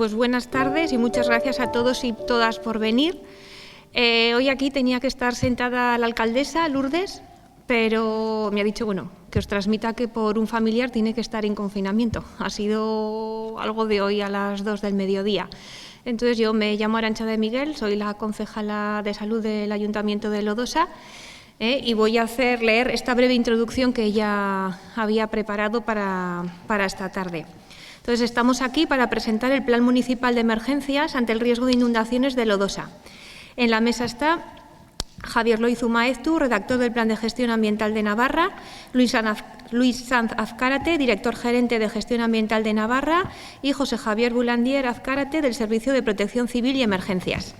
pues buenas tardes y muchas gracias a todos y todas por venir. Hoy aquí tenía que estar sentada la alcaldesa, Lourdes, pero me ha dicho, bueno, que os transmita que por un familiar tiene que estar en confinamiento. Ha sido algo de hoy a las 2 del mediodía. Entonces yo me llamo Arantxa de Miguel, soy la concejala de salud del Ayuntamiento de Lodosa y voy a leer esta breve introducción que ella había preparado para esta tarde. Entonces estamos aquí para presentar el Plan Municipal de Emergencias ante el riesgo de inundaciones de Lodosa. En la mesa está Javier Loizu Maeztu, redactor del Plan de Gestión Ambiental de Navarra, Luis Sanz Azcárate, director gerente de Gestión Ambiental de Navarra, y José Javier Bulandier Azcárate, del Servicio de Protección Civil y Emergencias.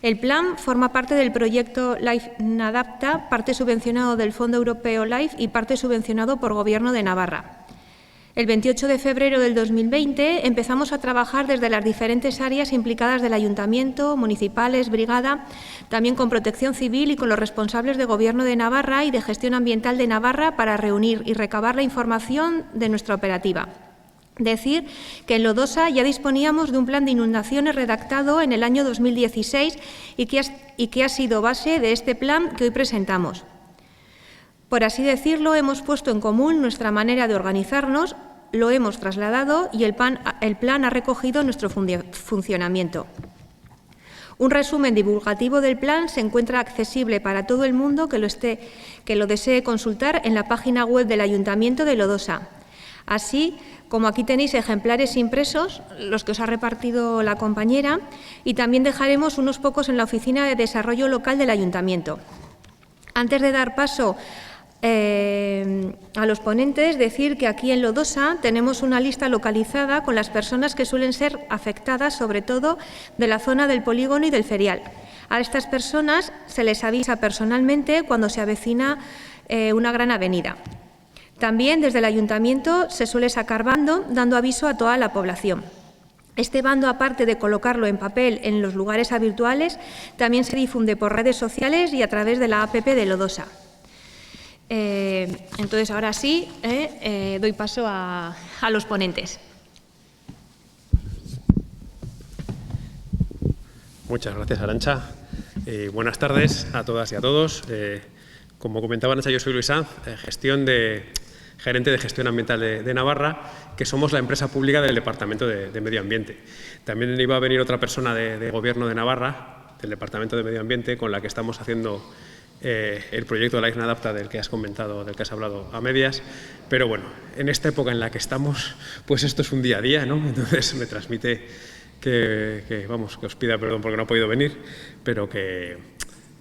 El plan forma parte del proyecto LIFE Nadapta, parte subvencionado del Fondo Europeo LIFE y parte subvencionado por Gobierno de Navarra. El 28 de febrero del 2020 empezamos a trabajar desde las diferentes áreas implicadas del Ayuntamiento, municipales, brigada, también con Protección Civil y con los responsables de Gobierno de Navarra y de Gestión Ambiental de Navarra para reunir y recabar la información de nuestra operativa. Decir que en Lodosa ya disponíamos de un plan de inundaciones redactado en el año 2016 y que ha sido base de este plan que hoy presentamos. Por así decirlo, hemos puesto en común nuestra manera de organizarnos, lo hemos trasladado y el plan ha recogido nuestro funcionamiento. Un resumen divulgativo del plan se encuentra accesible para todo el mundo que lo desee consultar en la página web del Ayuntamiento de Lodosa. Así como aquí tenéis ejemplares impresos, los que os ha repartido la compañera, y también dejaremos unos pocos en la Oficina de Desarrollo Local del Ayuntamiento. Antes de dar paso a los ponentes, decir que aquí en Lodosa tenemos una lista localizada con las personas que suelen ser afectadas, sobre todo de la zona del polígono y del ferial. A estas personas se les avisa personalmente cuando se avecina una gran avenida. También desde el Ayuntamiento se suele sacar bando dando aviso a toda la población. Este bando, aparte de colocarlo en papel en los lugares habituales, también se difunde por redes sociales y a través de la APP de Lodosa. Entonces, ahora sí, doy paso a los ponentes. Muchas gracias, Arantxa. Buenas tardes a todas y a todos. Como comentaba Arantxa, yo soy Luis Sanz, gerente de Gestión Ambiental de Navarra, que somos la empresa pública del Departamento de Medio Ambiente. También iba a venir otra persona de Gobierno de Navarra, del Departamento de Medio Ambiente, con la que estamos haciendo el proyecto LIFE Nadapta del que has comentado, del que has hablado a medias, pero bueno, en esta época en la que estamos, pues esto es un día a día, ¿no? Entonces me transmite que os pida perdón porque no ha podido venir, pero que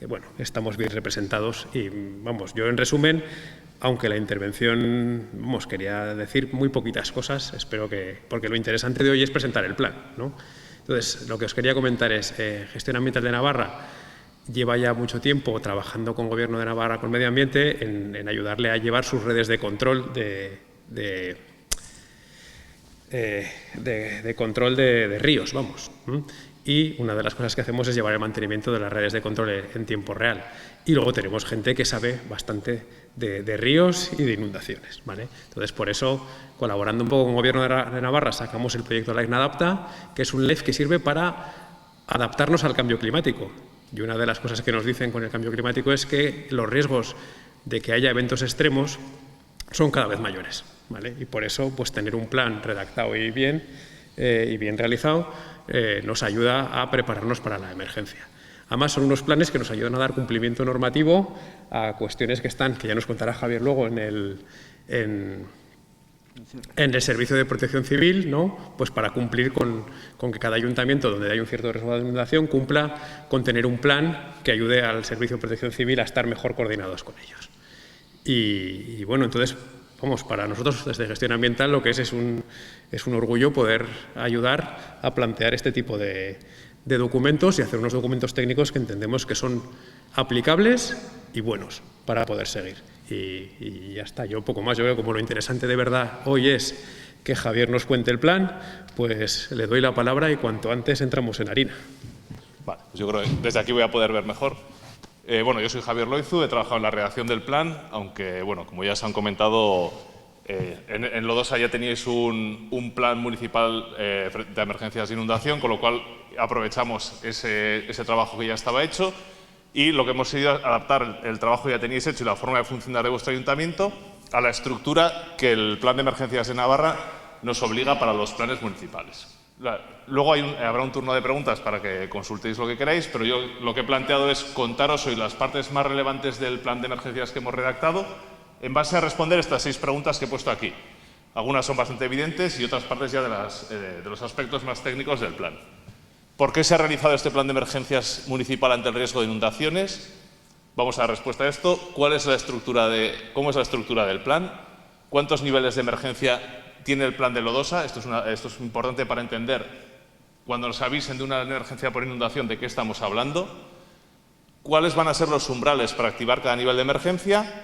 bueno, estamos bien representados y vamos, yo en resumen, aunque la intervención, quería decir muy poquitas cosas, espero que, porque lo interesante de hoy es presentar el plan, ¿no? Entonces, lo que os quería comentar es, Gestión Ambiental de Navarra lleva ya mucho tiempo trabajando con Gobierno de Navarra, con Medio Ambiente, en ayudarle a llevar sus redes de control control de ríos, vamos. Y una de las cosas que hacemos es llevar el mantenimiento de las redes de control en tiempo real. Y luego tenemos gente que sabe bastante de ríos y de inundaciones, ¿vale? Entonces, por eso, colaborando un poco con Gobierno de Navarra, sacamos el proyecto LIFE Nadapta, que es un LIFE que sirve para adaptarnos al cambio climático. Y una de las cosas que nos dicen con el cambio climático es que los riesgos de que haya eventos extremos son cada vez mayores, ¿vale? Y por eso, pues tener un plan redactado y bien realizado nos ayuda a prepararnos para la emergencia. Además, son unos planes que nos ayudan a dar cumplimiento normativo a cuestiones que ya nos contará Javier luego en el Servicio de Protección Civil, ¿no? Pues para cumplir con que cada ayuntamiento donde hay un cierto riesgo de inundación cumpla con tener un plan que ayude al Servicio de Protección Civil a estar mejor coordinados con ellos. Y bueno, entonces, para nosotros desde Gestión Ambiental lo que es un orgullo poder ayudar a plantear este tipo de documentos y hacer unos documentos técnicos que entendemos que son aplicables y buenos para poder seguir. Y ya está, yo poco más. Yo veo como lo interesante de verdad hoy es que Javier nos cuente el plan, pues le doy la palabra y cuanto antes entramos en harina. Vale, pues yo creo que desde aquí voy a poder ver mejor. Bueno, yo soy Javier Loizu, he trabajado en la redacción del plan, aunque, bueno, como ya se han comentado, En Lodosa ya teníais un plan municipal de emergencias de inundación, con lo cual aprovechamos ese trabajo que ya estaba hecho y lo que hemos sido adaptar el trabajo que ya teníais hecho y la forma de funcionar de vuestro ayuntamiento a la estructura que el Plan de Emergencias de Navarra nos obliga para los planes municipales. Luego habrá un turno de preguntas para que consultéis lo que queráis, pero yo lo que he planteado es contaros hoy las partes más relevantes del plan de emergencias que hemos redactado en base a responder estas 6 preguntas que he puesto aquí. Algunas son bastante evidentes y otras partes ya de los aspectos más técnicos del plan. ¿Por qué se ha realizado este plan de emergencias municipal ante el riesgo de inundaciones? Vamos a dar respuesta a esto. ¿Cómo es la estructura del plan? ¿Cuántos niveles de emergencia tiene el plan de Lodosa? Esto es importante para entender, cuando nos avisen de una emergencia por inundación, de qué estamos hablando. ¿Cuáles van a ser los umbrales para activar cada nivel de emergencia?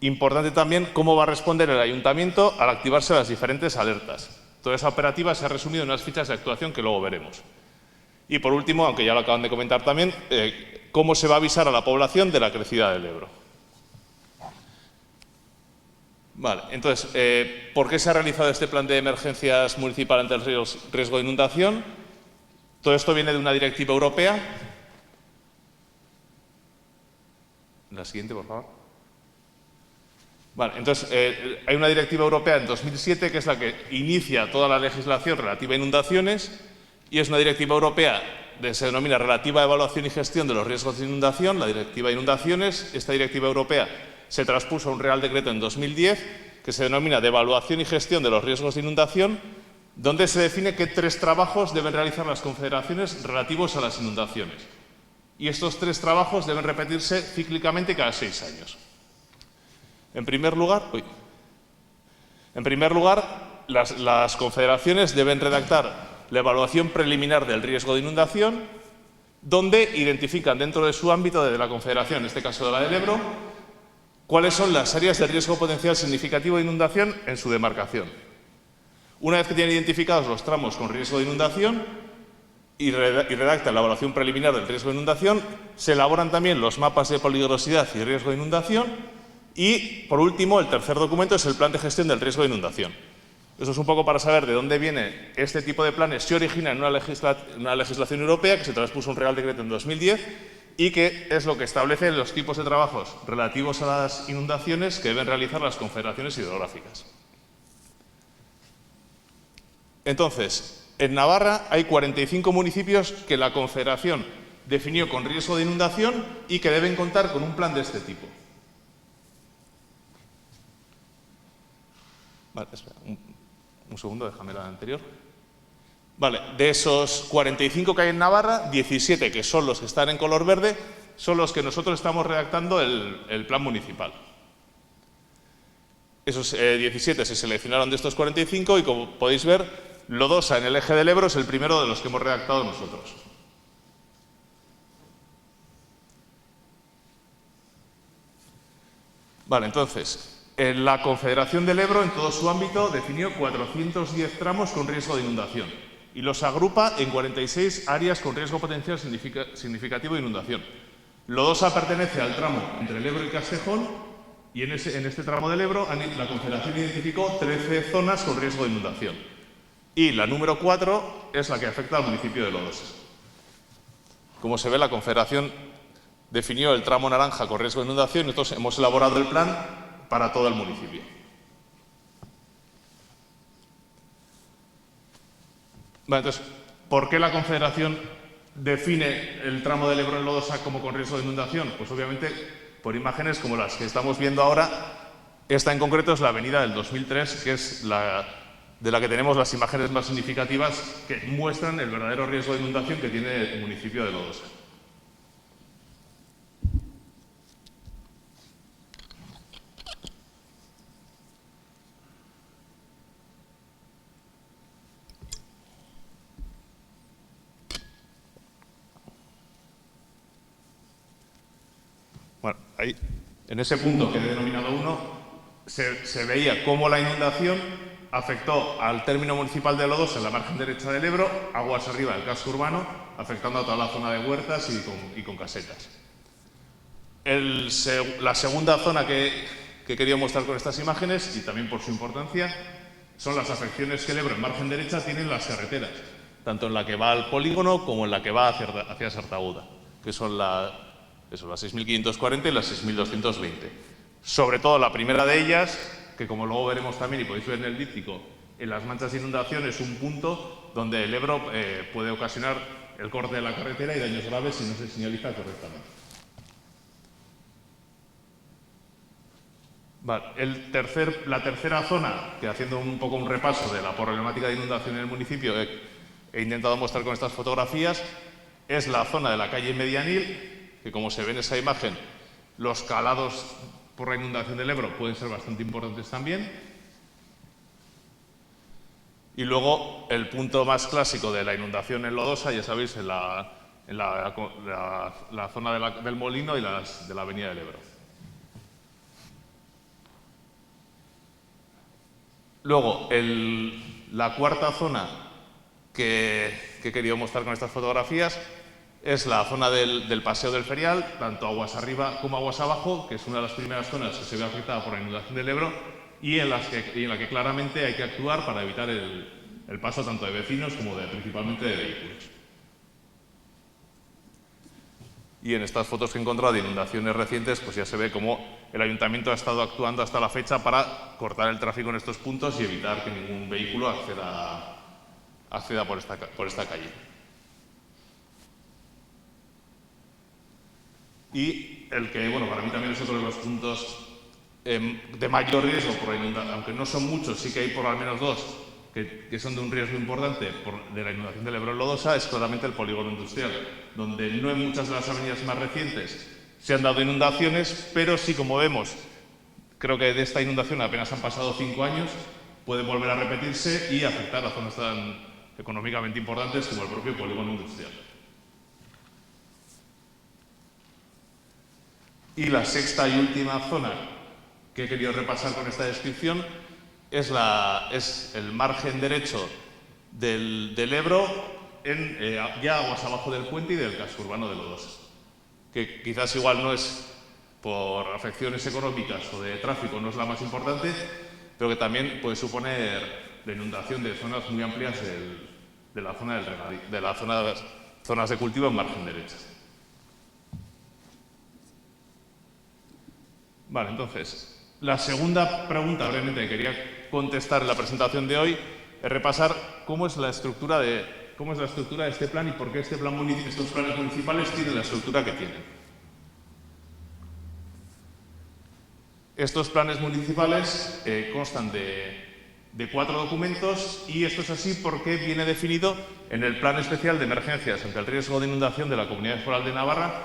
Importante también cómo va a responder el ayuntamiento al activarse las diferentes alertas. Toda esa operativa se ha resumido en unas fichas de actuación que luego veremos. Y por último, aunque ya lo acaban de comentar también, cómo se va a avisar a la población de la crecida del Ebro. Vale, entonces, ¿por qué se ha realizado este plan de emergencias municipal ante el riesgo de inundación? Todo esto viene de una directiva europea. La siguiente, por favor. Vale, entonces, hay una directiva europea en 2007 que es la que inicia toda la legislación relativa a inundaciones y es una directiva europea que se denomina Relativa a Evaluación y Gestión de los Riesgos de Inundación, la Directiva de Inundaciones. Esta directiva europea se transpuso a un Real Decreto en 2010 que se denomina de Evaluación y Gestión de los Riesgos de Inundación, donde se define qué 3 trabajos deben realizar las confederaciones relativos a las inundaciones. Y estos 3 trabajos deben repetirse cíclicamente cada 6 años. En primer lugar, las confederaciones deben redactar la evaluación preliminar del riesgo de inundación, donde identifican dentro de su ámbito de la confederación, en este caso de la del Ebro, cuáles son las áreas de riesgo potencial significativo de inundación en su demarcación. Una vez que tienen identificados los tramos con riesgo de inundación y redactan la evaluación preliminar del riesgo de inundación, se elaboran también los mapas de peligrosidad y riesgo de inundación. Y, por último, el tercer documento es el plan de gestión del riesgo de inundación. Eso es un poco para saber de dónde viene este tipo de planes. Se origina en una legislación europea que se transpuso un Real Decreto en 2010 y que es lo que establece los tipos de trabajos relativos a las inundaciones que deben realizar las confederaciones hidrográficas. Entonces, en Navarra hay 45 municipios que la Confederación definió con riesgo de inundación y que deben contar con un plan de este tipo. Vale, espera, un segundo, déjame la anterior. Vale, de esos 45 que hay en Navarra, 17, que son los que están en color verde, son los que nosotros estamos redactando el plan municipal. Esos 17 se seleccionaron de estos 45 y, como podéis ver, Lodosa en el eje del Ebro es el primero de los que hemos redactado nosotros. Vale, entonces, la Confederación del Ebro, en todo su ámbito, definió 410 tramos con riesgo de inundación y los agrupa en 46 áreas con riesgo potencial significativo de inundación. Lodosa pertenece al tramo entre el Ebro y Castejón y en este tramo del Ebro la Confederación identificó 13 zonas con riesgo de inundación. Y la número 4 es la que afecta al municipio de Lodosa. Como se ve, la Confederación definió el tramo naranja con riesgo de inundación y nosotros hemos elaborado el plan para todo el municipio. Vale, entonces, ¿por qué la Confederación define el tramo del Ebro en Lodosa como con riesgo de inundación? Pues obviamente por imágenes como las que estamos viendo ahora. Esta en concreto es la avenida del 2003, que es de la que tenemos las imágenes más significativas que muestran el verdadero riesgo de inundación que tiene el municipio de Lodosa. Bueno, ahí, en ese punto que he denominado 1, se veía cómo la inundación afectó al término municipal de Lodosa en la margen derecha del Ebro, aguas arriba del casco urbano, afectando a toda la zona de huertas y con casetas. La segunda zona que he querido mostrar con estas imágenes, y también por su importancia, son las afecciones que el Ebro en margen derecha tienen las carreteras, tanto en la que va al polígono como en la que va hacia Sartaguda, que son las 6.540 y las 6.220. Sobre todo la primera de ellas, que como luego veremos también y podéis ver en el díptico, en las manchas de inundación es un punto donde el Ebro puede ocasionar el corte de la carretera y daños graves si no se señaliza correctamente. Vale, la tercera zona, que haciendo un poco un repaso de la problemática de inundación en el municipio, he intentado mostrar con estas fotografías, es la zona de la calle Medianil, que como se ve en esa imagen, los calados por la inundación del Ebro pueden ser bastante importantes también. Y luego el punto más clásico de la inundación en Lodosa, ya sabéis, en la zona del Molino y de la avenida del Ebro. Luego, la cuarta zona que he querido mostrar con estas fotografías es la zona del Paseo del Ferial, tanto aguas arriba como aguas abajo, que es una de las primeras zonas que se ve afectada por la inundación del Ebro y en la que claramente hay que actuar para evitar el paso tanto de vecinos como principalmente de vehículos. Y en estas fotos que he encontrado de inundaciones recientes, pues ya se ve cómo el Ayuntamiento ha estado actuando hasta la fecha para cortar el tráfico en estos puntos y evitar que ningún vehículo acceda por esta calle. Y para mí también es otro de los puntos de mayor riesgo por la inundación, aunque no son muchos, sí que hay por al menos dos que son de un riesgo importante de la inundación del Ebro en Lodosa, es claramente el polígono industrial, donde no en muchas de las avenidas más recientes se han dado inundaciones, pero sí, como vemos, creo que de esta inundación apenas han pasado 5 años, puede volver a repetirse y afectar a zonas tan económicamente importantes como el propio polígono industrial. Y la sexta y última zona que he querido repasar con esta descripción es el margen derecho del Ebro ya aguas abajo del puente y del casco urbano de Lodosa, que quizás igual no es por afecciones económicas o de tráfico, no es la más importante, pero que también puede suponer la inundación de zonas muy amplias de la zona de zonas de cultivo en margen derecha. Vale, entonces, la segunda pregunta brevemente que quería contestar en la presentación de hoy es repasar cómo es la estructura de este plan y por qué estos planes municipales tienen la estructura que tienen. Estos planes municipales constan de 4 documentos y esto es así porque viene definido en el Plan Especial de Emergencias ante el Riesgo de Inundación de la Comunidad Foral de Navarra,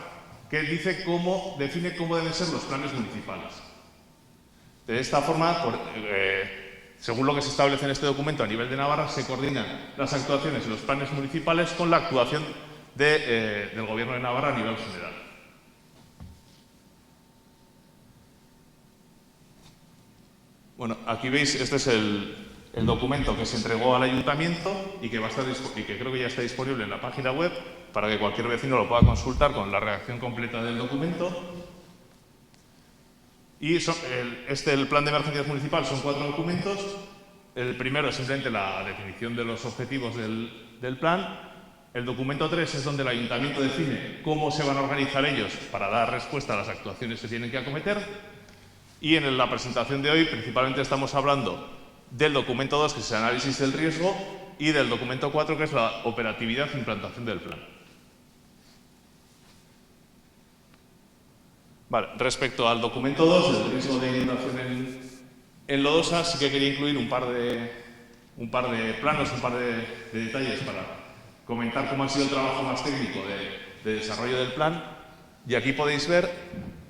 que define cómo deben ser los planes municipales. De esta forma, según lo que se establece en este documento a nivel de Navarra, se coordinan las actuaciones en los planes municipales con la actuación del Gobierno de Navarra a nivel general. Bueno, aquí veis, este es el documento que se entregó al Ayuntamiento y que creo que ya está disponible en la página web para que cualquier vecino lo pueda consultar con la redacción completa del documento. Y el plan de emergencias municipal son 4 documentos. El primero es simplemente la definición de los objetivos del plan. El documento 3 es donde el Ayuntamiento define cómo se van a organizar ellos para dar respuesta a las actuaciones que tienen que acometer. Y en la presentación de hoy principalmente estamos hablando del documento 2, que es el análisis del riesgo, y del documento 4, que es la operatividad e implantación del plan. Vale, respecto al documento 2, el riesgo de inundación en Lodosa, sí que quería incluir un par de planos, un par de detalles para comentar cómo ha sido el trabajo más técnico de desarrollo del plan. Y aquí podéis ver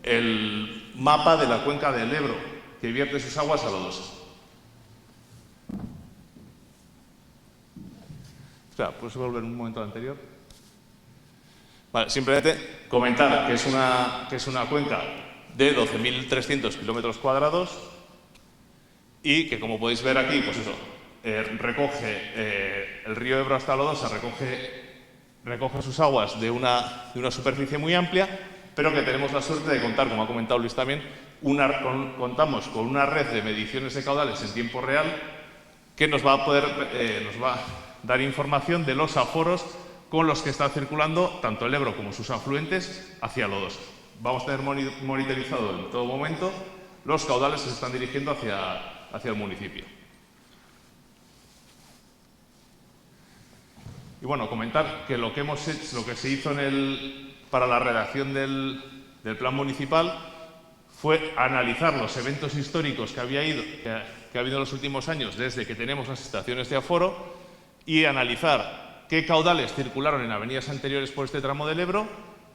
el mapa de la cuenca del Ebro, que vierte sus aguas a Lodosa. Espera, ¿puedes volver un momento al anterior? Vale, simplemente comentar que es una cuenca de 12.300 kilómetros cuadrados y que, como podéis ver aquí, pues eso, recoge el río Ebro hasta Lodosa, recoge sus aguas de una superficie muy amplia pero que tenemos la suerte de contar, como ha comentado Luis también, contamos con una red de mediciones de caudales en tiempo real que nos va a dar información de los aforos con los que está circulando tanto el Ebro como sus afluentes hacia Lodosa. Vamos a tener monitorizado en todo momento los caudales que se están dirigiendo hacia el municipio. Y bueno, comentar que lo que se hizo para la redacción del plan municipal fue analizar los eventos históricos que ha habido en los últimos años desde que tenemos las estaciones de aforo y analizar qué caudales circularon en avenidas anteriores por este tramo del Ebro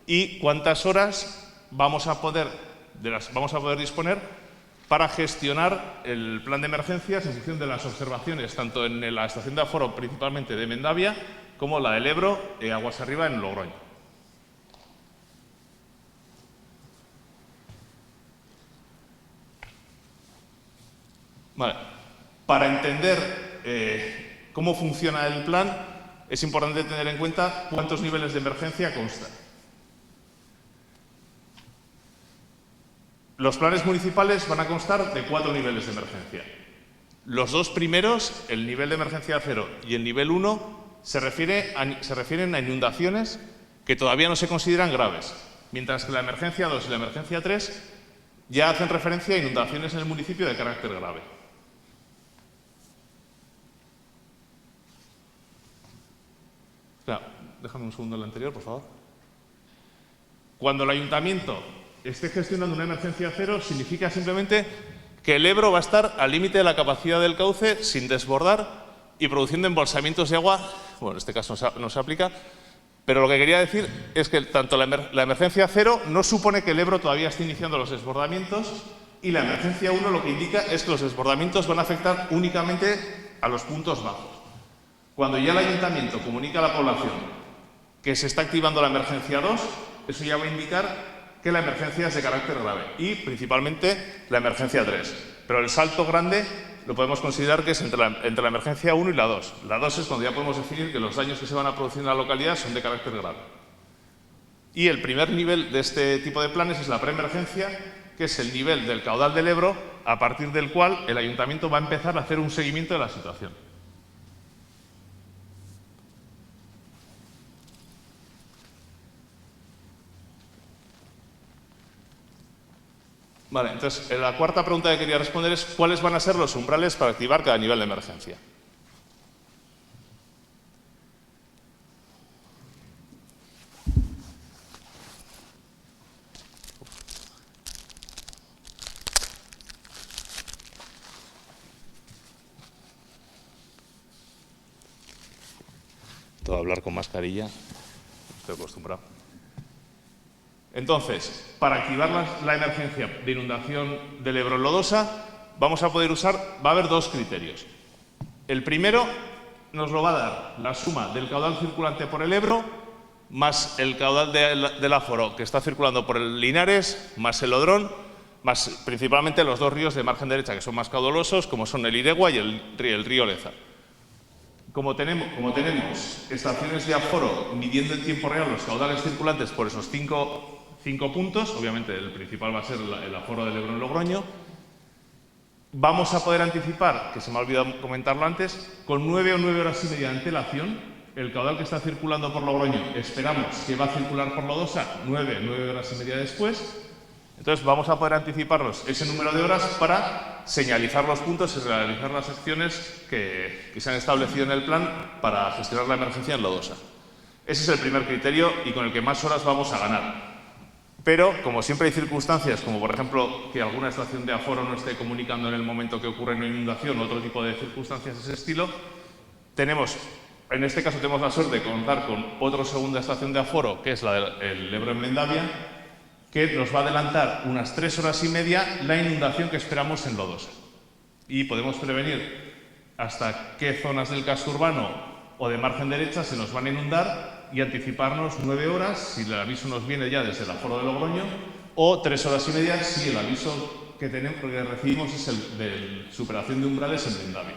y cuántas horas vamos a poder disponer para gestionar el plan de emergencias en función de las observaciones, tanto en la estación de aforo principalmente de Mendavia, como la del Ebro, aguas arriba en Logroño. Vale. Para entender cómo funciona el plan, es importante tener en cuenta cuántos niveles de emergencia constan. Los planes municipales van a constar de 4 niveles de emergencia. Los dos primeros, el nivel de emergencia 0 y el nivel 1, se refieren a inundaciones que todavía no se consideran graves, mientras que la emergencia 2 y la emergencia 3 ya hacen referencia a inundaciones en el municipio de carácter grave. Claro, déjame un segundo el anterior, por favor. Cuando el ayuntamiento esté gestionando una emergencia 0, significa simplemente que el Ebro va a estar al límite de la capacidad del cauce sin desbordar y produciendo embolsamientos de agua. Bueno, en este caso no se aplica, pero lo que quería decir es que tanto la emergencia 0 no supone que el Ebro todavía esté iniciando los desbordamientos y la emergencia 1 lo que indica es que los desbordamientos van a afectar únicamente a los puntos bajos. Cuando ya el ayuntamiento comunica a la población que se está activando la emergencia 2, eso ya va a indicar que la emergencia es de carácter grave y principalmente la emergencia 3. Pero el salto grande lo podemos considerar que es entre la emergencia 1 y la 2. La 2 es cuando ya podemos definir que los daños que se van a producir en la localidad son de carácter grave. Y el primer nivel de este tipo de planes es la preemergencia, que es el nivel del caudal del Ebro, a partir del cual el ayuntamiento va a empezar a hacer un seguimiento de la situación. Vale, entonces, la cuarta pregunta que quería responder es ¿cuáles van a ser los umbrales para activar cada nivel de emergencia? Todo hablar con mascarilla, estoy acostumbrado. Entonces, para activar la emergencia de inundación del Ebro en Lodosa, va a haber dos criterios. El primero nos lo va a dar la suma del caudal circulante por el Ebro, más el caudal del aforo que está circulando por el Linares, más el Odrón, más principalmente los dos ríos de margen derecha que son más caudalosos, como son el Iregua y el río Leza. Como tenemos estaciones de aforo midiendo en tiempo real los caudales circulantes por esos cinco puntos, obviamente el principal va a ser el aforo del Ebro en Logroño, vamos a poder anticipar, que se me ha olvidado comentarlo antes, con 9 o 9 horas y media de antelación, el caudal que está circulando por Logroño esperamos que va a circular por Lodosa 9 horas y media después. Entonces vamos a poder anticiparnos ese número de horas para señalizar los puntos y realizar las acciones que se han establecido en el plan para gestionar la emergencia en Lodosa. Ese es el primer criterio y con el que más horas vamos a ganar. Pero, como siempre hay circunstancias, como por ejemplo que alguna estación de aforo no esté comunicando en el momento que ocurre una inundación o otro tipo de circunstancias de ese estilo, en este caso tenemos la suerte de contar con otra segunda estación de aforo, que es la del Ebro en Mendavia, que nos va a adelantar unas 3 horas y media la inundación que esperamos en Lodosa. Y podemos prevenir hasta qué zonas del casco urbano o de margen derecha se nos van a inundar y anticiparnos 9 horas si el aviso nos viene ya desde el aforo de Logroño o 3 horas y media si el aviso que recibimos es el de superación de umbrales en Mendavia.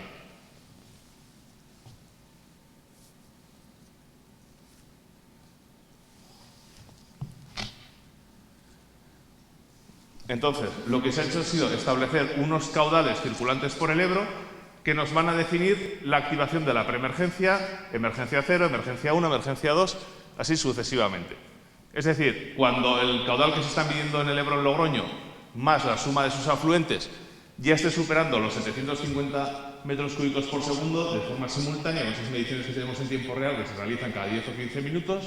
Entonces, lo que se ha hecho ha sido establecer unos caudales circulantes por el Ebro que nos van a definir la activación de la preemergencia, emergencia 0, emergencia 1, emergencia 2, así sucesivamente. Es decir, cuando el caudal que se está midiendo en el Ebro en Logroño, más la suma de sus afluentes, ya esté superando los 750 metros cúbicos por segundo de forma simultánea, con esas mediciones que tenemos en tiempo real, que se realizan cada 10 o 15 minutos,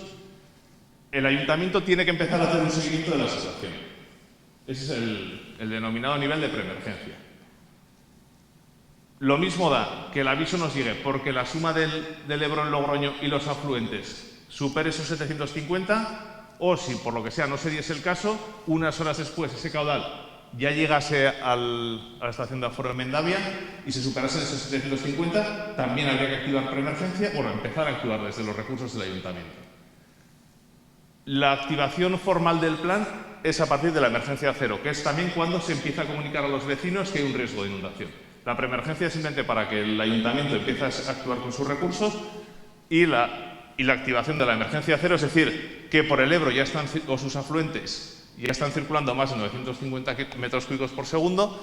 el ayuntamiento tiene que empezar a hacer un seguimiento de la situación. Ese es el denominado nivel de preemergencia. Lo mismo da que el aviso nos llegue porque la suma del Ebro en Logroño y los afluentes supere esos 750, o si por lo que sea no se diese el caso, unas horas después ese caudal ya llegase a la estación de aforo de Mendavia y se superasen esos 750, también habría que activar preemergencia o empezar a actuar desde los recursos del ayuntamiento. La activación formal del plan es a partir de la emergencia 0, que es también cuando se empieza a comunicar a los vecinos que hay un riesgo de inundación. La preemergencia es simplemente para que el ayuntamiento empiece a actuar con sus recursos y la activación de la emergencia 0, es decir, que por el Ebro ya están, o sus afluentes ya están circulando más de 950 metros cúbicos por segundo,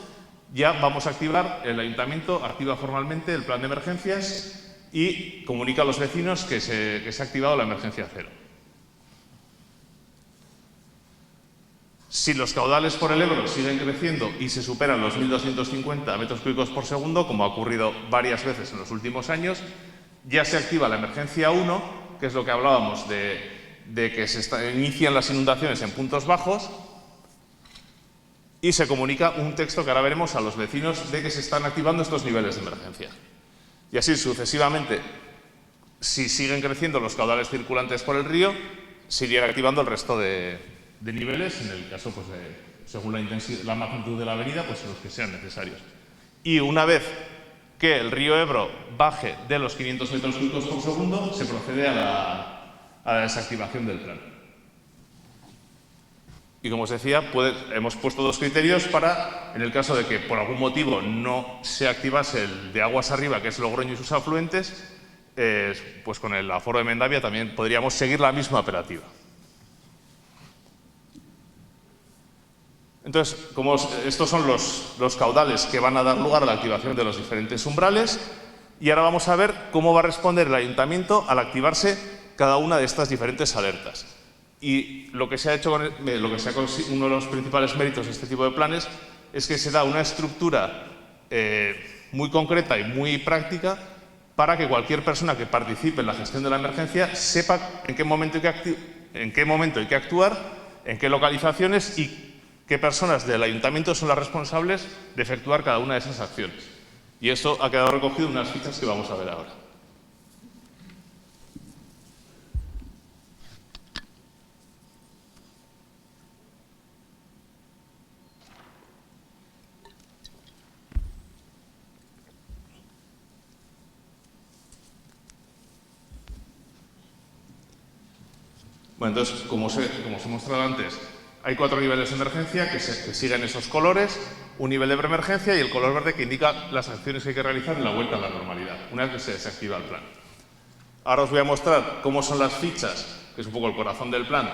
ya vamos a activar, el ayuntamiento activa formalmente el plan de emergencias y comunica a los vecinos que se ha activado la emergencia 0. Si los caudales por el Ebro siguen creciendo y se superan los 1.250 metros cúbicos por segundo, como ha ocurrido varias veces en los últimos años, ya se activa la emergencia 1, que es lo que hablábamos de que inician las inundaciones en puntos bajos, y se comunica un texto que ahora veremos a los vecinos de que se están activando estos niveles de emergencia. Y así sucesivamente, si siguen creciendo los caudales circulantes por el río, se irían activando el resto de niveles, en el caso, pues, según la intensidad, la magnitud de la avenida, pues los que sean necesarios. Y una vez que el río Ebro baje de los 500 metros cúbicos por segundo, se procede a la desactivación del plan. Y como os decía, hemos puesto dos criterios para, en el caso de que por algún motivo no se activase el de aguas arriba, que es Logroño y sus afluentes, pues con el aforo de Mendavia también podríamos seguir la misma operativa. Entonces, estos son los caudales que van a dar lugar a la activación de los diferentes umbrales, y ahora vamos a ver cómo va a responder el ayuntamiento al activarse cada una de estas diferentes alertas. Y lo que se ha hecho, uno de los principales méritos de este tipo de planes es que se da una estructura muy concreta y muy práctica para que cualquier persona que participe en la gestión de la emergencia sepa en qué momento hay que actuar, en qué localizaciones y qué personas del ayuntamiento son las responsables de efectuar cada una de esas acciones. Y esto ha quedado recogido en unas fichas que vamos a ver ahora. Bueno, entonces, como os he mostrado antes, hay 4 niveles de emergencia que siguen esos colores, un nivel de preemergencia y el color verde que indica las acciones que hay que realizar en la vuelta a la normalidad, una vez que se desactiva el plan. Ahora os voy a mostrar cómo son las fichas, que es un poco el corazón del plan,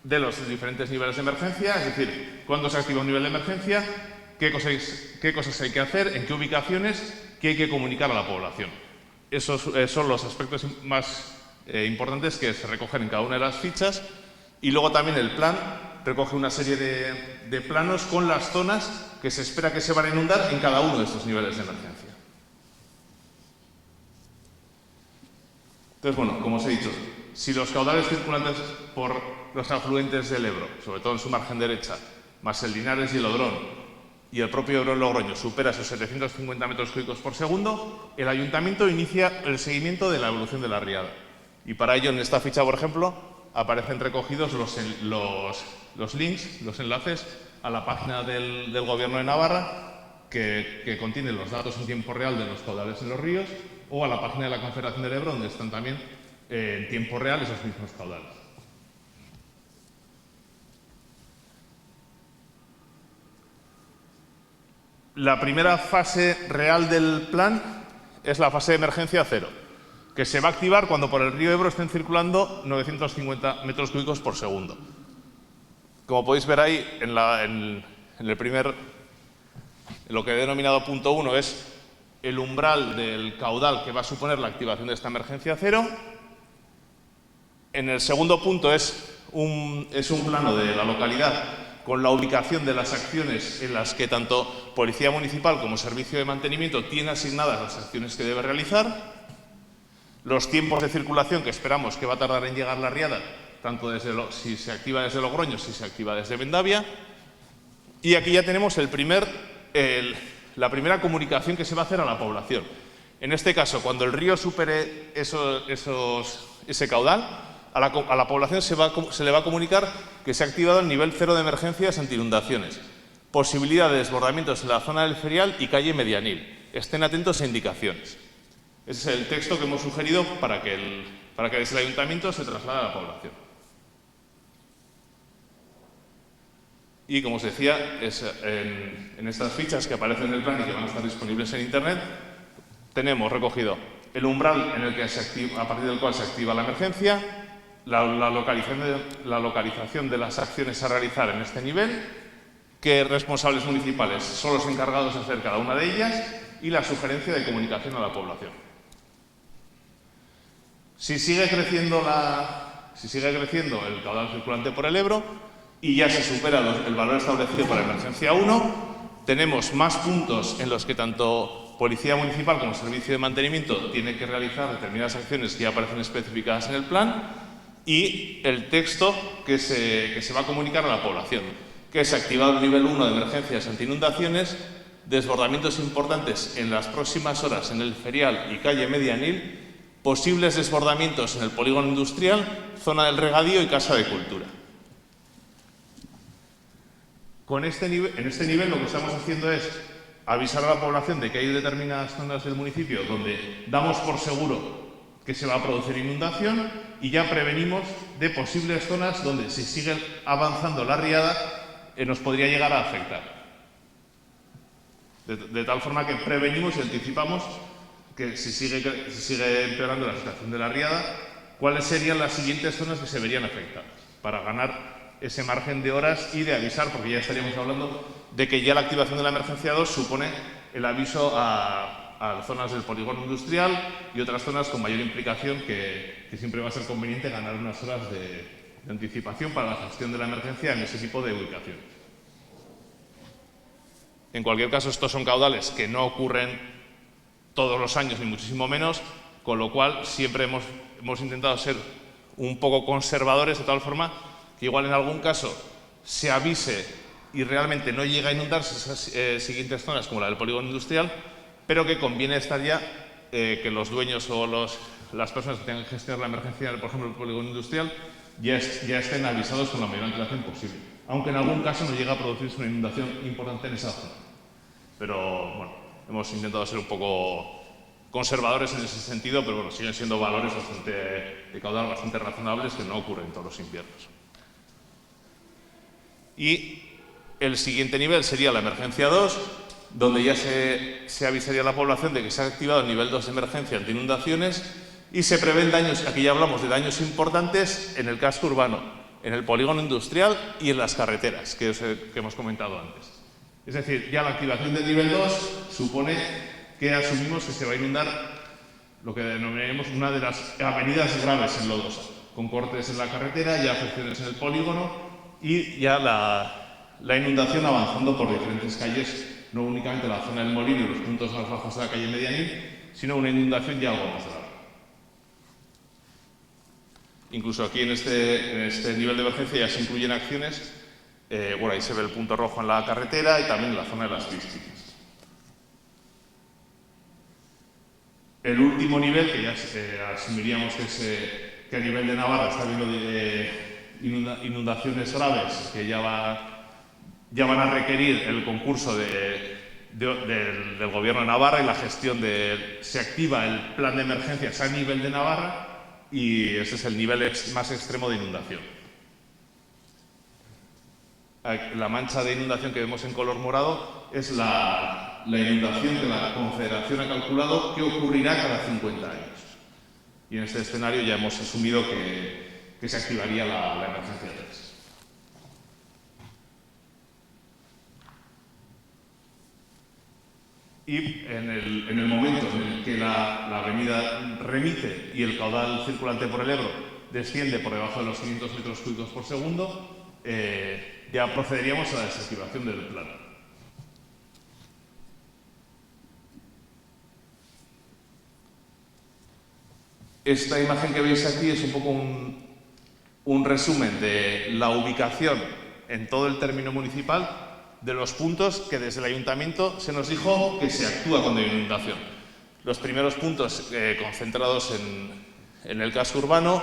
de los diferentes niveles de emergencia, es decir, cuándo se activa un nivel de emergencia, qué cosas hay que hacer, en qué ubicaciones, qué hay que comunicar a la población. Esos son los aspectos más importantes que se recogen en cada una de las fichas, y luego también el plan recoge una serie de planos con las zonas que se espera que se van a inundar en cada uno de estos niveles de emergencia. Entonces, bueno, como os he dicho, si los caudales circulantes por los afluentes del Ebro, sobre todo en su margen derecha, más el Linares y el Odrón, y el propio Ebro en Logroño supera esos 750 metros cúbicos por segundo, el ayuntamiento inicia el seguimiento de la evolución de la riada. Y para ello, en esta ficha, por ejemplo, aparecen recogidos los links, los enlaces a la página del Gobierno de Navarra que contienen los datos en tiempo real de los caudales en los ríos, o a la página de la Confederación del Ebro, donde están también en tiempo real esos mismos caudales. La primera fase real del plan es la fase de emergencia 0, que se va a activar cuando por el río Ebro estén circulando 950 metros cúbicos por segundo. Como podéis ver ahí, en lo que he denominado punto 1 es el umbral del caudal que va a suponer la activación de esta emergencia cero. En el segundo punto es un plano de la localidad con la ubicación de las acciones en las que tanto Policía Municipal como Servicio de Mantenimiento tiene asignadas las acciones que debe realizar, los tiempos de circulación que esperamos que va a tardar en llegar la riada, tanto si se activa desde Logroño, si se activa desde Mendavia. Y aquí ya tenemos la primera comunicación que se va a hacer a la población. En este caso, cuando el río supere ese caudal, a la población se le va a comunicar que se ha activado el nivel 0 de emergencias anti-inundaciones. Posibilidad de desbordamientos en la zona del Ferial y calle Medianil. Estén atentos a indicaciones. Ese es el texto que hemos sugerido para que desde el Ayuntamiento se traslade a la población. Y, como os decía, en estas fichas que aparecen en el plan y que van a estar disponibles en Internet, tenemos recogido el umbral a partir del cual se activa la emergencia, la localización de las acciones a realizar en este nivel, qué responsables municipales son los encargados de hacer cada una de ellas y la sugerencia de comunicación a la población. Si sigue creciendo el caudal circulante por el Ebro, y ya se supera el valor establecido para la emergencia 1, tenemos más puntos en los que tanto Policía Municipal como Servicio de Mantenimiento tiene que realizar determinadas acciones que ya aparecen especificadas en el plan y el texto que se va a comunicar a la población, que es activado el nivel 1 de emergencias anti-inundaciones, desbordamientos importantes en las próximas horas en el Ferial y calle Medianil, posibles desbordamientos en el polígono industrial, zona del regadío y casa de cultura. En este nivel lo que estamos haciendo es avisar a la población de que hay determinadas zonas del municipio donde damos por seguro que se va a producir inundación y ya prevenimos de posibles zonas donde, si sigue avanzando la riada, nos podría llegar a afectar. De tal forma que prevenimos y anticipamos que si sigue empeorando la situación de la riada, cuáles serían las siguientes zonas que se verían afectadas, para ganar ese margen de horas y de avisar, porque ya estaríamos hablando de que ya la activación de la emergencia 2 supone el aviso a zonas del polígono industrial y otras zonas con mayor implicación que siempre va a ser conveniente ganar unas horas de anticipación para la gestión de la emergencia en ese tipo de ubicaciones. En cualquier caso, estos son caudales que no ocurren todos los años, ni muchísimo menos, con lo cual siempre hemos intentado ser un poco conservadores, de tal forma que igual en algún caso se avise y realmente no llega a inundarse esas siguientes zonas como la del polígono industrial, pero que conviene estar ya, que los dueños o las personas que tengan que gestionar la emergencia, por ejemplo, el polígono industrial, ya estén avisados con la mayor antelación posible, aunque en algún caso no llega a producirse una inundación importante en esa zona. Pero bueno, hemos intentado ser un poco conservadores en ese sentido, pero bueno, siguen siendo valores de caudal bastante razonables que no ocurren todos los inviernos. Y el siguiente nivel sería la emergencia 2, donde ya se avisaría a la población de que se ha activado el nivel 2 de emergencia ante inundaciones y se prevén daños, aquí ya hablamos de daños importantes en el casco urbano, en el polígono industrial y en las carreteras, que hemos comentado antes. Es decir, ya la activación del nivel 2 supone que asumimos que se va a inundar lo que denominaremos una de las avenidas graves en Lodosa, con cortes en la carretera, ya afecciones en el polígono y ya la inundación avanzando por diferentes calles, no únicamente la zona del Molino y los puntos más bajos de la calle Medianil, sino una inundación ya algo más grave. Incluso aquí en este nivel de emergencia ya se incluyen acciones, bueno, ahí se ve el punto rojo en la carretera y también en la zona de las piscinas. El último nivel, que ya asumiríamos que a nivel de Navarra está habiendo inundaciones graves que ya van a requerir el concurso del Gobierno de Navarra y la gestión se activa el plan de emergencias a nivel de Navarra y ese es el nivel más extremo de inundación. La mancha de inundación que vemos en color morado es la inundación que la Confederación ha calculado que ocurrirá cada 50 años. Y en este escenario ya hemos asumido que se activaría la emergencia 3. y en el momento en el que la avenida remite y el caudal circulante por el Ebro desciende por debajo de los 500 metros cúbicos por segundo, ya procederíamos a la desactivación del plan. Esta imagen que veis aquí es un poco un resumen de la ubicación en todo el término municipal de los puntos que desde el ayuntamiento se nos dijo que se actúa cuando hay inundación. Los primeros puntos concentrados en el casco urbano,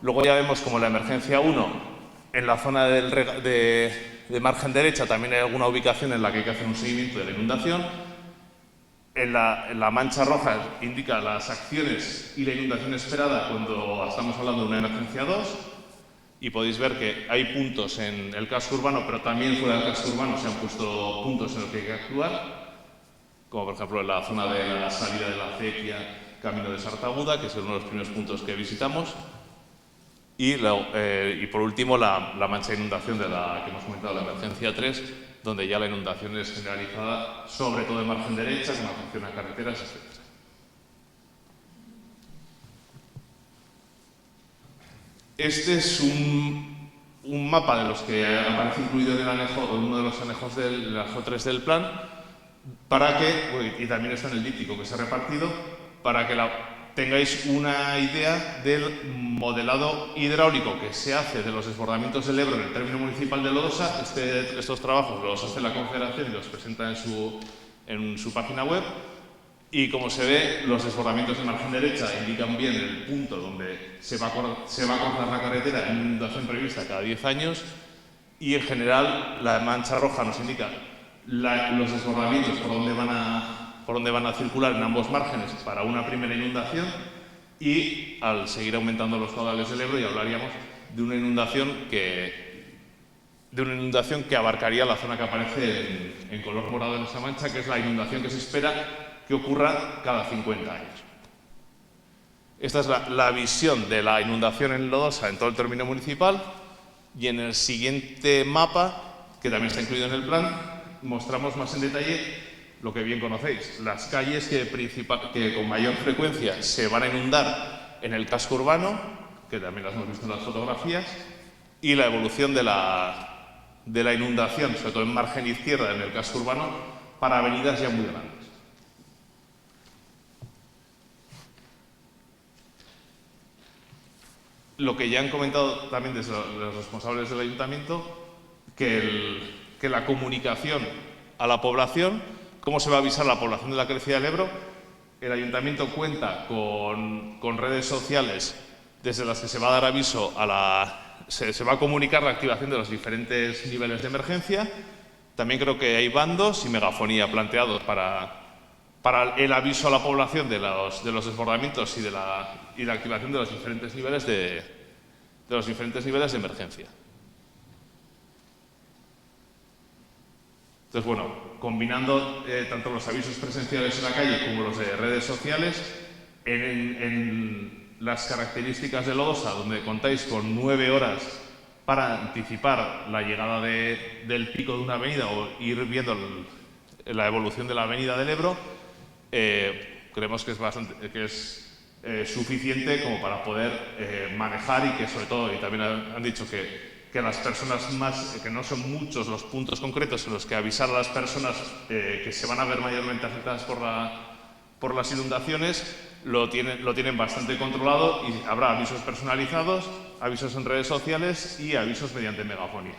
luego ya vemos como la emergencia 1, en la zona de margen derecha también hay alguna ubicación en la que hay que hacer un seguimiento de la inundación. En la mancha roja indica las acciones y la inundación esperada cuando estamos hablando de una emergencia 2. Y podéis ver que hay puntos en el casco urbano, pero también fuera del casco urbano se han puesto puntos en los que hay que actuar, como por ejemplo en la zona de la salida de la acequia, camino de Sartaguda, que es uno de los primeros puntos que visitamos. Y por último la mancha de inundación de la que hemos comentado, la emergencia 3, donde ya la inundación es generalizada, sobre todo en margen derecha, con afección a carreteras, etc. Este es un mapa de los que aparece incluido en el anejo, o uno de los anejos del anejo 3 del plan, para que, y también está en el díptico que se ha repartido, para que tengáis una idea del modelado hidráulico que se hace de los desbordamientos del Ebro en el término municipal de Lodosa. Estos trabajos los hace la Confederación y los presenta en su página web. Y como se ve, los desbordamientos de margen derecha indican bien el punto donde se va a cortar la carretera en una inundación prevista cada 10 años. Y en general, la mancha roja nos indica los desbordamientos por donde van a circular en ambos márgenes para una primera inundación. Y al seguir aumentando los caudales del Ebro, ya hablaríamos de una inundación que abarcaría la zona que aparece en color morado en esa mancha, que es la inundación que se espera que ocurra cada 50 años. Esta es la visión de la inundación en Lodosa en todo el término municipal, y en el siguiente mapa, que también está incluido en el plan, mostramos más en detalle lo que bien conocéis, las calles que con mayor frecuencia se van a inundar en el casco urbano, que también las hemos visto en las fotografías, y la evolución de la inundación, sobre todo en margen izquierda en el casco urbano, para avenidas ya muy grandes. Lo que ya han comentado también desde los responsables del ayuntamiento, que la comunicación a la población, cómo se va a avisar a la población de la crecida del Ebro. El ayuntamiento cuenta con redes sociales desde las que se va a dar aviso se va a comunicar la activación de los diferentes niveles de emergencia. También creo que hay bandos y megafonía planteados para el aviso a la población de los desbordamientos y la activación de los diferentes niveles de emergencia. Entonces, bueno, combinando tanto los avisos presenciales en la calle como los de redes sociales, en las características de Lodosa, donde contáis con 9 horas para anticipar la llegada del pico de una avenida o ir viendo la evolución de la avenida del Ebro, creemos que es suficiente como para poder manejar, y que sobre todo, y también han dicho que las personas que no son muchos los puntos concretos en los que avisar a las personas que se van a ver mayormente afectadas por las inundaciones, lo tienen bastante controlado, y habrá avisos personalizados, avisos en redes sociales y avisos mediante megafonía.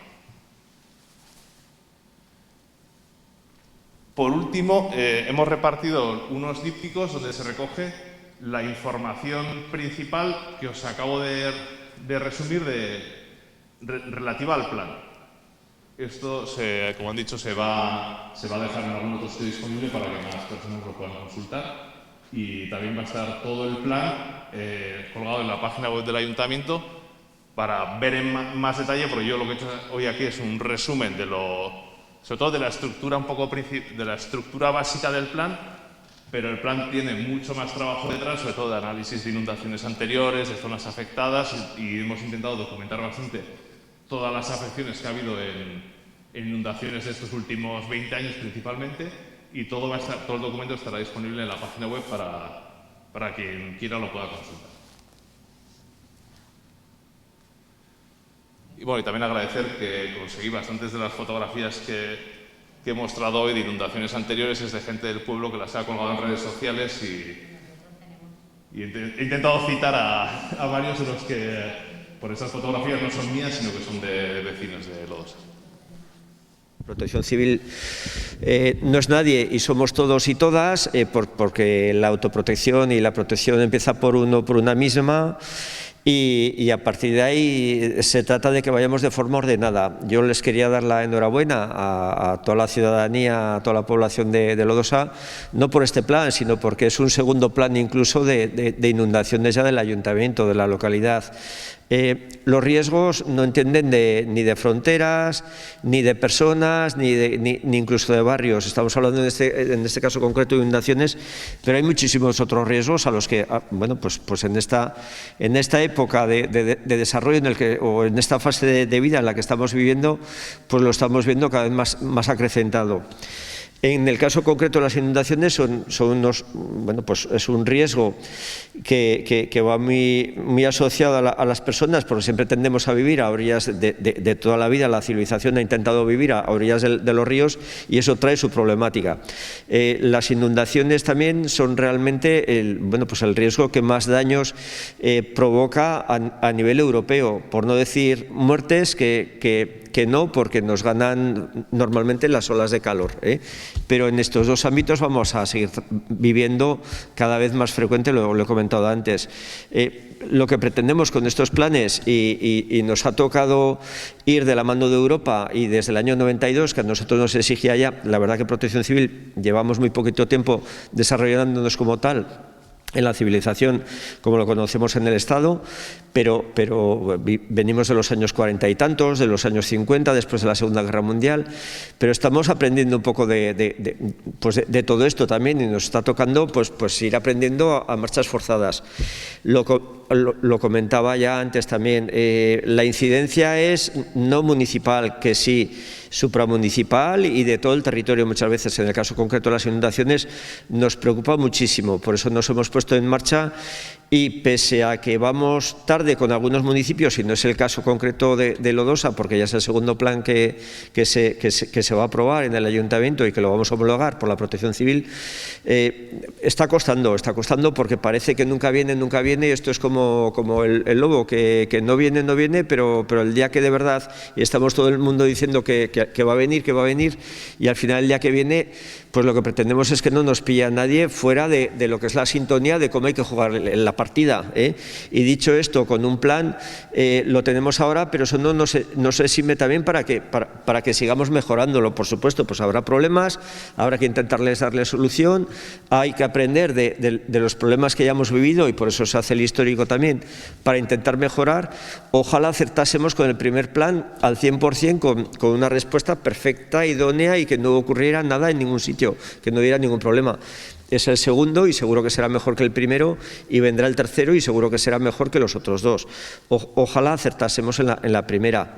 Por último, hemos repartido unos dípticos donde se recoge la información principal que os acabo de resumir relativa al plan. Esto, como han dicho, se va a dejar en algún otro sitio disponible para que más personas lo puedan consultar. Y también va a estar todo el plan colgado en la página web del ayuntamiento para ver en más detalle, porque yo lo que he hecho hoy aquí es un resumen sobre todo de la estructura de la estructura básica del plan, pero el plan tiene mucho más trabajo detrás, sobre todo de análisis de inundaciones anteriores, de zonas afectadas, y hemos intentado documentar bastante todas las afecciones que ha habido en inundaciones de estos últimos 20 años principalmente, y todo el documento estará disponible en la página web para quien quiera lo pueda consultar. Y bueno, y también agradecer que conseguí bastantes de las fotografías que he mostrado hoy de inundaciones anteriores, es de gente del pueblo que las ha colgado en redes sociales y he intentado citar a varios de los que por esas fotografías no son mías, sino que son de vecinos de Lodosa. Protección Civil no es nadie y somos todos y todas, porque la autoprotección y la protección empieza por una misma. Y a partir de ahí se trata de que vayamos de forma ordenada. Yo les quería dar la enhorabuena a toda la ciudadanía, a toda la población de Lodosa, no por este plan, sino porque es un segundo plan incluso de inundaciones ya del ayuntamiento, de la localidad. Los riesgos no entienden ni de fronteras, ni de personas, ni incluso de barrios. Estamos hablando en este caso concreto de inundaciones, pero hay muchísimos otros riesgos a los que, bueno, pues en esta época de desarrollo o en esta fase de vida en la que estamos viviendo, pues lo estamos viendo cada vez más acrecentado. En el caso concreto de las inundaciones es un riesgo que va muy asociado a las personas, porque siempre tendemos a vivir a orillas de toda la vida. La civilización ha intentado vivir a orillas de los ríos y eso trae su problemática. Las inundaciones también son realmente el riesgo que más daños provoca a nivel europeo, por no decir muertes que no, porque nos ganan normalmente las olas de calor, pero en estos dos ámbitos vamos a seguir viviendo cada vez más frecuente, lo he comentado antes. Lo que pretendemos con estos planes, y nos ha tocado ir de la mano de Europa y desde el año 92, que a nosotros nos exigía ya, la verdad que Protección Civil llevamos muy poquito tiempo desarrollándonos como tal, en la civilización como lo conocemos en el Estado, pero venimos de los años 40 y tantos, de los años 50, después de la Segunda Guerra Mundial, pero estamos aprendiendo un poco de todo esto también y nos está tocando pues ir aprendiendo a marchas forzadas. Lo comentaba ya antes también, la incidencia es no municipal, que sí, supramunicipal y de todo el territorio muchas veces. En el caso concreto de las inundaciones nos preocupa muchísimo, por eso nos hemos puesto en marcha y pese a que vamos tarde con algunos municipios, y no es el caso concreto de Lodosa, porque ya es el segundo plan que se va a aprobar en el ayuntamiento y que lo vamos a homologar por la Protección Civil, está costando porque parece que nunca viene y esto es como el lobo, que no viene, pero el día que de verdad, y estamos todo el mundo diciendo que va a venir, y al final el día que viene, pues lo que pretendemos es que no nos pilla nadie fuera de lo que es la sintonía de cómo hay que jugar la partida, Y dicho esto, con un plan lo tenemos ahora, pero eso no nos exime también para que sigamos mejorándolo. Por supuesto, pues habrá problemas, habrá que intentarles darle solución, hay que aprender de los problemas que ya hemos vivido y por eso se hace el histórico también, para intentar mejorar. Ojalá acertásemos con el primer plan al 100% con una respuesta perfecta, idónea y que no ocurriera nada en ningún sitio, que no hubiera ningún problema. Es el segundo y seguro que será mejor que el primero, y vendrá el tercero y seguro que será mejor que los otros dos. Ojalá acertásemos en la primera,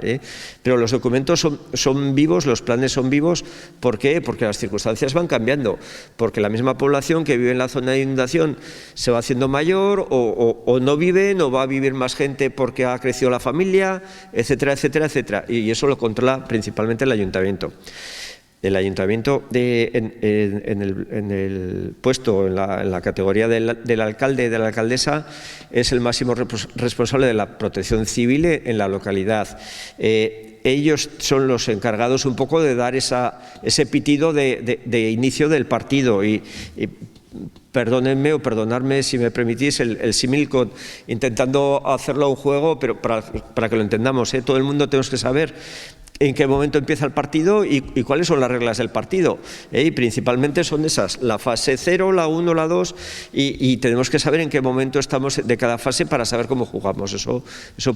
Pero los documentos son vivos, los planes son vivos. ¿Por qué? Porque las circunstancias van cambiando, porque la misma población que vive en la zona de inundación se va haciendo mayor o no vive, no va a vivir más gente porque ha crecido la familia, etcétera, etcétera, etcétera. Y eso lo controla principalmente el ayuntamiento. El ayuntamiento en el puesto, en la categoría del alcalde y de la alcaldesa, es el máximo responsable de la protección civil en la localidad. Ellos son los encargados un poco de dar ese pitido de inicio del partido y perdónenme o perdonadme si me permitís el símil intentando hacerlo un juego, pero para que lo entendamos, todo el mundo tenemos que saber en qué momento empieza el partido y cuáles son las reglas del partido. Y principalmente son esas, la fase 0, la 1, la 2, y tenemos que saber en qué momento estamos de cada fase para saber cómo jugamos, eso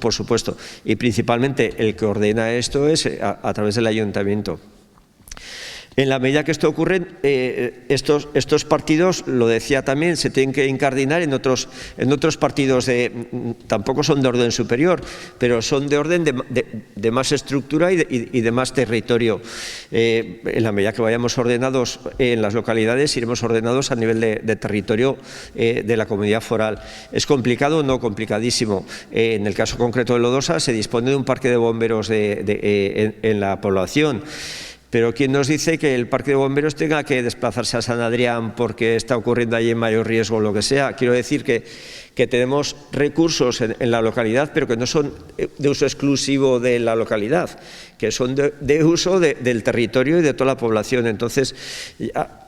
por supuesto. Y principalmente el que ordena esto es a través del ayuntamiento. En la medida que esto ocurre, estos partidos, lo decía también, se tienen que incardinar en otros partidos, tampoco son de orden superior, pero son de orden de más estructura y de más territorio. En la medida que vayamos ordenados en las localidades, iremos ordenados a nivel de territorio de la comunidad foral. ¿Es complicado? No, complicadísimo. En el caso concreto de Lodosa se dispone de un parque de bomberos en la población. Pero ¿quién nos dice que el parque de bomberos tenga que desplazarse a San Adrián porque está ocurriendo allí mayor riesgo o lo que sea? Quiero decir que tenemos recursos en la localidad, pero que no son de uso exclusivo de la localidad, que son de uso del territorio y de toda la población. Entonces,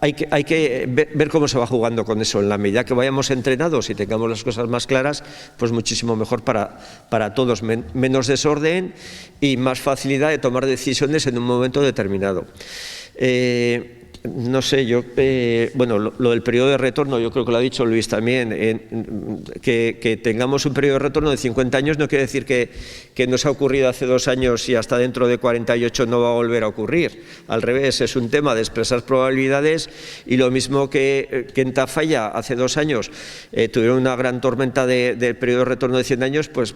hay que ver cómo se va jugando con eso. En la medida que vayamos entrenados y tengamos las cosas más claras, pues muchísimo mejor para todos. Menos desorden y más facilidad de tomar decisiones en un momento determinado. No sé, bueno, lo del periodo de retorno, yo creo que lo ha dicho Luis también, que tengamos un periodo de retorno de 50 años no quiere decir que nos ha ocurrido hace 2 años y hasta dentro de 48 no va a volver a ocurrir. Al revés, es un tema de expresar probabilidades, y lo mismo que en Tafalla hace 2 años tuvieron una gran tormenta del periodo de retorno de 100 años, pues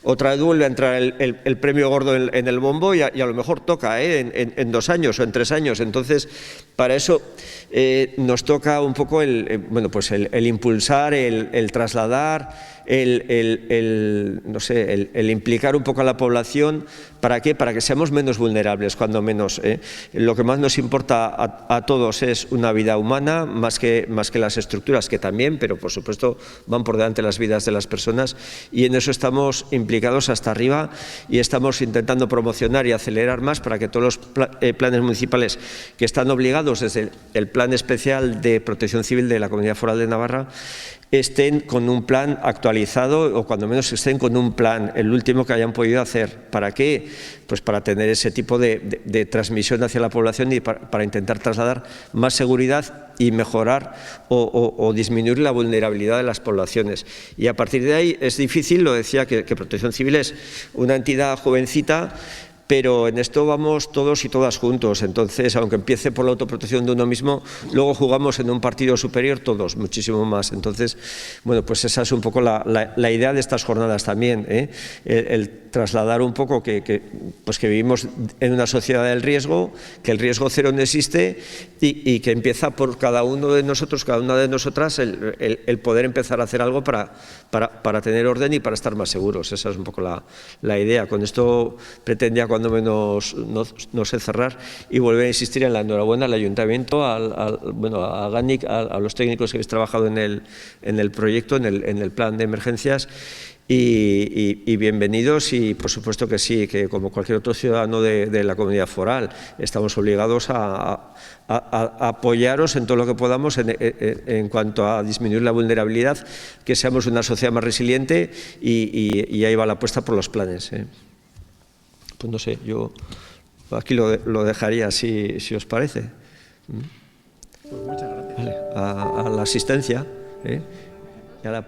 otra vez vuelve a entrar el premio gordo en el bombo y a lo mejor toca en 2 años o en 3 años. Entonces, para eso nos toca un poco el impulsar, el trasladar, no sé, el implicar un poco a la población. ¿Para qué? Para que seamos menos vulnerables, cuando menos. Lo que más nos importa a todos es una vida humana, más que las estructuras, que también, pero por supuesto van por delante las vidas de las personas, y en eso estamos implicados hasta arriba, y estamos intentando promocionar y acelerar más para que todos los planes municipales que están obligados desde el Plan Especial de Protección Civil de la Comunidad Foral de Navarra estén con un plan actualizado, o cuando menos estén con un plan, el último que hayan podido hacer. ¿Para qué? Pues para tener ese tipo de transmisión hacia la población y para intentar trasladar más seguridad y mejorar o disminuir la vulnerabilidad de las poblaciones. Y a partir de ahí es difícil, lo decía, que Protección Civil es una entidad jovencita, pero en esto vamos todos y todas juntos. Entonces, aunque empiece por la autoprotección de uno mismo, luego jugamos en un partido superior todos, muchísimo más. Entonces, bueno, pues esa es un poco la idea de estas jornadas también, el trasladar un poco que vivimos en una sociedad del riesgo, que el riesgo cero no existe, y que empieza por cada uno de nosotros, cada una de nosotras, el poder empezar a hacer algo para tener orden y para estar más seguros. Esa es un poco la idea. Con esto pretendía cuando menos no sé cerrar, y volver a insistir en la enhorabuena al Ayuntamiento, a GANIC, a los técnicos que habéis trabajado en el proyecto, en el plan de emergencias, y bienvenidos. Y por supuesto que sí, que como cualquier otro ciudadano de la comunidad foral estamos obligados a apoyaros en todo lo que podamos en cuanto a disminuir la vulnerabilidad, que seamos una sociedad más resiliente, y ahí va la apuesta por los planes. Pues no sé, yo aquí lo dejaría, si os parece. Pues muchas gracias. Vale, a la asistencia. Y a la